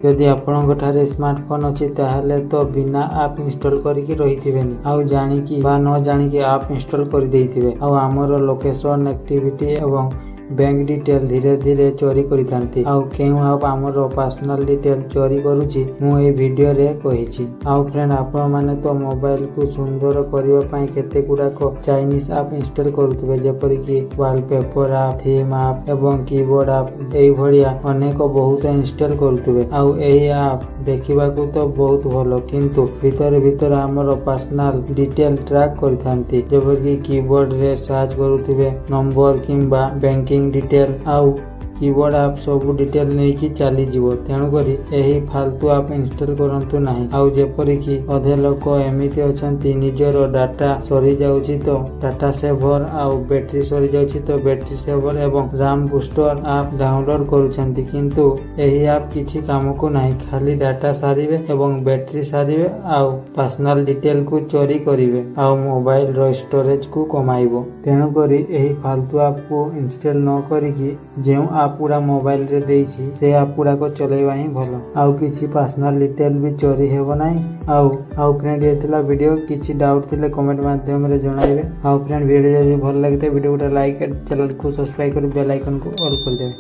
जदि आपणଙ୍କ ठारे स्मार्टफोन अच्छी ताहले तो बिना आप इंस्टॉल करके रहिथिबेनी आउ जानिकी बा न जानिकी आप इंस्टॉल कर देइथिबे आउ हमर लोकेशन एक्टिविटी एवं बैंक डिटेल धीरे धीरे चोरी करिथांती आउ केउ आप हमर पर्सनल डिटेल चोरी करूची मु ए वीडियो रे कहिची। आउ फ्रेंड आपण माने तो मोबाइल को सुंदर करबा पई केते गुडाको चाइनीज ऐप इंस्टॉल करूतबे जेपरि कि वॉलपेपर ऐप थीम ऐप एवं कीबोर्ड ऐप एई भलिया अनेक बहुत इंस्टॉल करूतबे आउ एई ऐप देखिबा को तो बहुत भलो किंतु भीतर हमर पर्सनल डिटेल ट्रैक करिथांती जेपरि कि कीबोर्ड रे सर्च करूतबे नंबर किंबा बैंकिंग डिटेल आउ कीबोर्ड ऐप सब डिटेल नहीं कि चली जीवो तेणु करी एही फालतू ऐप इंस्टॉल करंतु नाही आउ जेपरि कि अधे लोक एमिति अछंती निजर डाटा सरी जाउची तो डाटा सेवर आउ बैटरी सरी जाउची तो बैटरी सेवर एवं रैम बूस्टर ऐप डाउनलोड करूछंती किंतु एही ऐप किछि काम को नाही खाली डाटा सारिबे एवं बैटरी सारिबे आउ पर्सनल डिटेल को चोरी करिवे आउ मोबाइल रो स्टोरेज को कमाइबो तेणु करी एही फालतू ऐप को इंस्टॉल न करिकि जेउ पूरा मोबाइल रे देइछि से आप पूरा को चलेबा ही भलो आउ किछि पर्सनल डिटेल भी चोरी हेबो नाही आउ फ्रेंड एतला वीडियो किछि डाउट थिले कमेंट माध्यम रे जणाइबे आउ फ्रेंड वीडियो जदि भल लागते वीडियो को लाइक चैनल को सब्सक्राइब कर बेल आइकन को ऑल कर देबे।